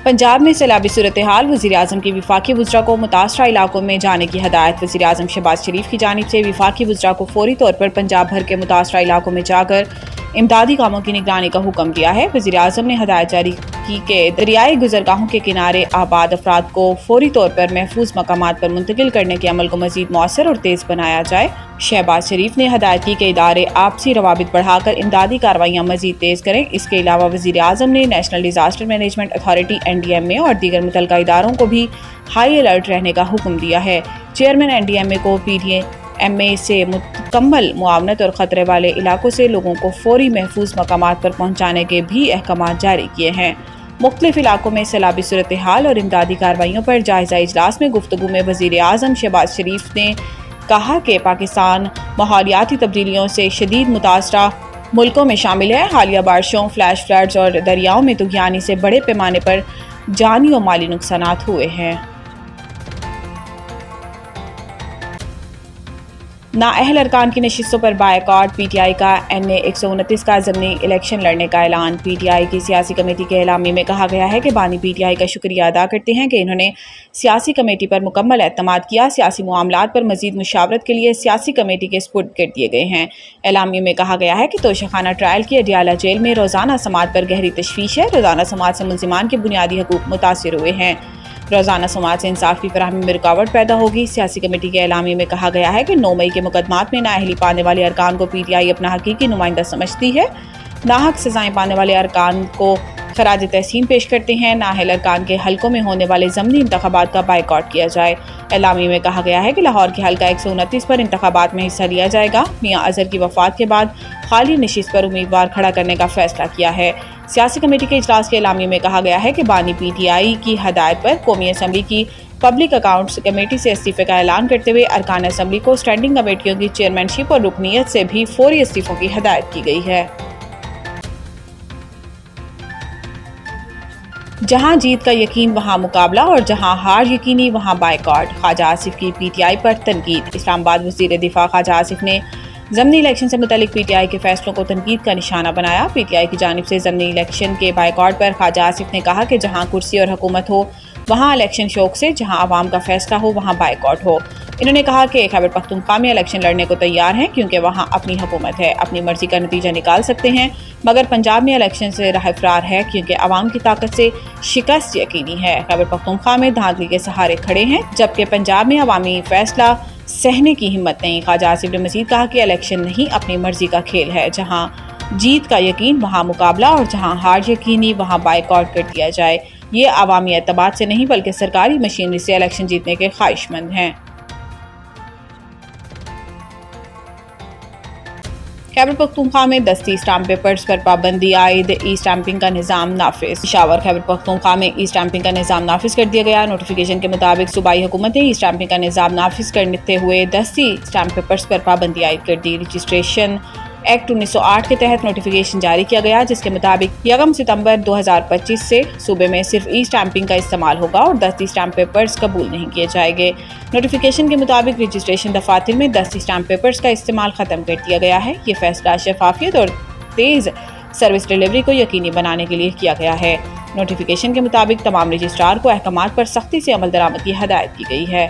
पंजाब में सैलाबी सूरत-ए-हाल, वज़ीर-ए-आज़म की वफाकी वज़रा को मुतासरा इलाकों में जाने की हदायत। वज़ीर-ए-आज़म शहबाज शरीफ की जानिब से वफाकी वज़रा को फौरी तौर पर पंजाब भर के मुतासरा इलाकों में जाकर इमदादी कामों की निगरानी का हुक्म दिया है। वज़ीर-ए-आज़म ने हदायत जारी की कि दरियाई गुज़रगाहों के किनारे आबाद अफराद को फौरी तौर पर महफूज मकामात पर मुंतकिल करने के अमल को मज़ीद मौसर और तेज़ बनाया जाए। शहबाज शरीफ ने हदायत की कि इदारे आपसी रवाबित बढ़ाकर इमदादी कार्रवाइयाँ मज़ीद तेज़ करें। इसके अलावा वज़ीर-ए-आज़म ने national disaster management authority NDMA और दीगर मुतल्लिका इदारों को भी हाई अलर्ट रहने का हुक्म दिया है। चेयरमैन NDMA को PDMA से मुकम्मल मुआवनत और ख़तरे वाले इलाकों से लोगों को फौरी महफूज मकामात पर पहुँचाने के भी अहकामात जारी किए हैं। मुख्तलिफ इलाकों में सैलाबी सूरत हाल और इमदादी कार्रवाइयों पर जायज़ा इजलास में गुफ्तगू में वज़ीर-ए-आज़म शहबाज शरीफ ने कहा कि पाकिस्तान माहौलियाती तब्दीलियों से शदीद मुतासरा मुल्कों में शामिल है। हालिया बारिशों, फ्लैश फ्लड्स और दरियाओं में तुग़यानी से बड़े पैमाने पर जानी और माली नुकसानात हुए हैं। नाअहल अरकान की नशिस्तों पर बायकॉट। PTI का NA 129 का ज़मनी इलेक्शन लड़ने का ऐलान। PTI की सियासी कमेटी के एलामी में कहा गया है कि बानी PTI का शुक्रिया अदा करते हैं कि इन्होंने सियासी कमेटी पर मुकम्मल एतमाद किया। सियासी मामलात पर मज़ीद मुशावरत के लिए सियासी कमेटी के स्पुर्द कर दिए गए हैं। एलामी में कहा गया है कि तोशाखाना ट्रायल की अडियाला जेल में रोज़ाना समात पर गहरी तशवीश है। रोज़ाना समात से मुल्ज़िमान के बुनियादी हकूक़ मुतासिर हुए हैं। रोज़ाना समाज से इंसाफ की फराहमी में रुकावट पैदा होगी। सियासी कमेटी के एलामी में कहा गया है कि 9 मई के मुकदमात में नाअहली पाने वाले अरकान को PTI अपना हकीकी नुमाइंदा समझती है। नाहक सजाएं पाने वाले अरकान को खराज तहसीन पेश करते हैं। नाअहल अरकान के हलकों में होने वाले ज़मनी इंतखाबात का बायकॉट किया जाए। एलामी में कहा गया है कि लाहौर के हल्का 129 पर इंतखाबात में हिस्सा लिया जाएगा। मियां अज़हर की वफ़ात के बाद खाली नशिस्त पर उम्मीदवार खड़ा करने का फैसला किया है। सियासी कमेटी के इजलास के एलामी में कहा गया है कि बानी PTI की हदायत पर कौमी असम्बली की पब्लिक अकाउंट्स कमेटी से इस्तीफे का ऐलान करते हुए अरकान असम्बली को स्टैंडिंग कमेटियों की चेयरमैनशिप और रुकनीत से भी फौरी इस्तीफों की हदायत की गई है। जहां जीत का यकीन वहां मुकाबला और जहां हार यकीनी वहां बायकॉट। ख्वाजा आसिफ की PTI पर तनकीद। इस्लामाबाद वज़ीर दिफा ख्वाजा आसिफ ने ज़मनी इलेक्शन से मुतल्लिक PTI के फैसलों को तनकीद का निशाना बनाया। PTI की जानिब से ज़मनी इलेक्शन के बायकॉट पर ख्वाजा आसिफ ने कहा कि जहां कुर्सी और हुकूमत हो वहां इलेक्शन शौक से, जहां आवाम का फैसला हो वहां बायकॉट हो। इन्होंने कहा कि खैबर पख्तूनख्वा में इलेक्शन लड़ने को तैयार हैं क्योंकि वहां अपनी हुकूमत है, अपनी मर्जी का नतीजा निकाल सकते हैं। मगर पंजाब में इलेक्शन से राह फरार है क्योंकि आवाम की ताकत से शिकस्त यकीनी है। खैबर पख्तूनख्वा में धांधली के सहारे खड़े हैं जबकि पंजाब में अवामी फैसला सहने की हिम्मत नहीं। ख्वाजा आसिफ ने मज़ीद कहा कि इलेक्शन नहीं अपनी मर्जी का खेल है। जहां जीत का यकीन वहां मुकाबला और जहां हार यकीनी वहां बायकॉट कर दिया जाए। ये अवामी एतमाद से नहीं बल्कि सरकारी मशीनरी से इलेक्शन जीतने के ख्वाहिशमंद हैं। खैबर पख्तूनख्वा में दस्ती स्टाम्प पेपर्स पर पाबंदी आयद। ई स्टाम्पिंग का निज़ाम नाफिज। पेशावर खैबर पख्तूनख्वा में ई स्टाम्पिंग का निज़ाम नाफिज कर दिया गया। नोटिफिकेशन के मुताबिक सूबाई हुकूमत ने ई स्टाम्पिंग का निज़ाम नाफिज करते हुए दस्ती स्टाम्प पेपर्स पर पाबंदी आयद कर दी। रजिस्ट्रेशन एक्ट 1908 के तहत नोटिफिकेशन जारी किया गया जिसके मुताबिक 1 सितंबर 2025 से सूबे में सिर्फ ई स्टाम्पिंग का इस्तेमाल होगा और दस्ती स्टाम्प पेपर्स कबूल नहीं किए जाएंगे। नोटिफिकेशन के मुताबिक रजिस्ट्रेशन दफातर में दस्ती स्टाम्प पेपर्स का इस्तेमाल ख़त्म कर दिया गया है। ये फैसला शफाफियत और तेज़ सर्विस डिलीवरी को यकीनी बनाने के लिए किया गया है। नोटिफिकेशन के मुताबिक तमाम रजिस्ट्रार को अहकामात पर सख्ती से अमल दरामद की हदायत की गई है।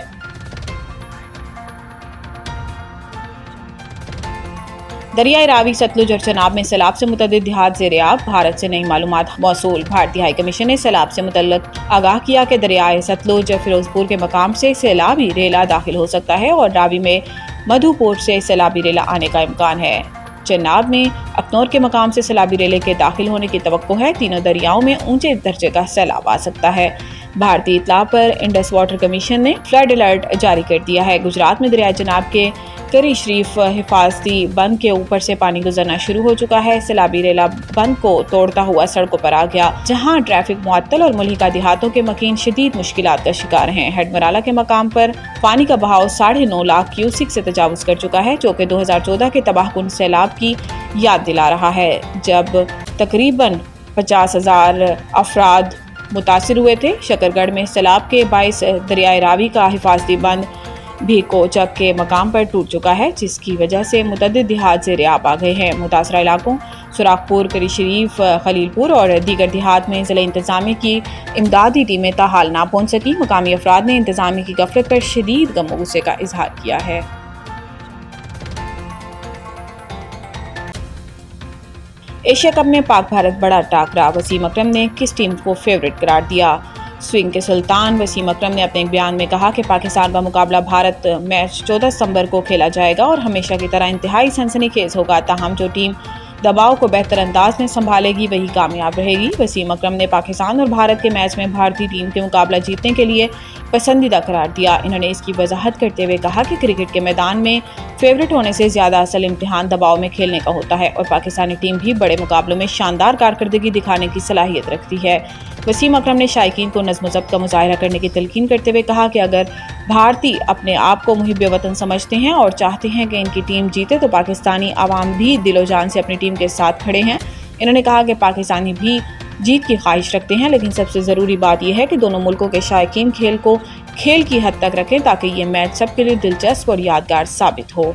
दरियाए रावी, सतलुज और चनाब में सैलाब से मुतअद्दिद देहात ज़ेर-ए-आब। भारत से नई मालूमात मौसूल। भारतीय हाई कमीशन ने सैलाब से मुतल्लिक आगाह किया कि दरियाए सतलुज फिरोजपुर के मकाम से सैलाबी रेला दाखिल हो सकता है और रावी में मधुपुर से सैलाबी रेला आने का इम्कान है। चनाब में अखनौर के मकाम से सैलाबी रेले के दाखिल होने की तवक्को है। तीनों दरियाओं में ऊंचे दर्जे का सैलाब आ सकता है। भारतीय इत्तला पर इंडस वाटर कमीशन ने फ्लड अलर्ट जारी कर दिया है। गुजरात में दरिया चनाब के करी शरीफ हिफाजती बंद के ऊपर से पानी गुजरना शुरू हो चुका है। सैलाबी रेला बंद को तोड़ता हुआ सड़कों पर आ गया जहां ट्रैफिक मुअत्तल और मुल्हिका देहातों के मकीन शदीद मुश्किलात का शिकार हैं। हेडमराला के मकाम पर पानी का बहाव 9.5 लाख क्यूसिक से तजावुज कर चुका है जो कि 2014 के तबाहकुन सैलाब की याद दिला रहा है जब तकरीबन 50,000 अफराद मुतासिर हुए थे। शकरगढ़ में सैलाब के बाइस दरियाए रावी का हिफाजती बंद بھی کوچک کے مقام پر ٹوٹ چکا ہے، جس کی وجہ سے متعدد دیہات زیر آب آ گئے ہیں۔ متاثرہ علاقوں سوراخ پور، کری شریف، خلیل پور اور دیگر دیہات میں ضلع انتظامیہ کی امدادی ٹیمیں تاحال نہ پہنچ سکیں۔ مقامی افراد نے انتظامیہ کی غفلت پر شدید غم و غصے کا اظہار کیا ہے۔ ایشیا کپ میں پاک بھارت بڑا ٹاکرا، وسیم اکرم نے کس ٹیم کو فیورٹ قرار دیا؟ سوئنگ کے سلطان وسیم اکرم نے اپنے ایک بیان میں کہا کہ پاکستان کا مقابلہ بھارت میچ 14 ستمبر کو کھیلا جائے گا اور ہمیشہ کی طرح انتہائی سنسنی خیز ہوگا، تاہم جو ٹیم دباؤ کو بہتر انداز میں سنبھالے گی وہی کامیاب رہے گی۔ وسیم اکرم نے پاکستان اور بھارت کے میچ میں بھارتی ٹیم کے مقابلہ جیتنے کے لیے پسندیدہ قرار دیا۔ انہوں نے اس کی وضاحت کرتے ہوئے کہا کہ کرکٹ کے میدان میں فیورٹ ہونے سے زیادہ اصل امتحان دباؤ میں کھیلنے کا ہوتا ہے اور پاکستانی ٹیم بھی بڑے مقابلوں میں شاندار کارکردگی دکھانے کی صلاحیت رکھتی ہے۔ وسیم اکرم نے شائقین کو نظم و ضبط کا مظاہرہ کرنے کی تلقین کرتے ہوئے کہا کہ اگر بھارتی اپنے آپ کو محب وطن سمجھتے ہیں اور چاہتے ہیں کہ ان کی ٹیم جیتے تو پاکستانی عوام بھی دل و جان سے اپنی ٹیم کے ساتھ کھڑے ہیں۔ انہوں نے کہا کہ پاکستانی بھی جیت کی خواہش رکھتے ہیں، لیکن سب سے ضروری بات یہ ہے کہ دونوں ملکوں کے شائقین کھیل کو کھیل کی حد تک رکھیں تاکہ یہ میچ سب کے لیے دلچسپ اور یادگار ثابت ہو۔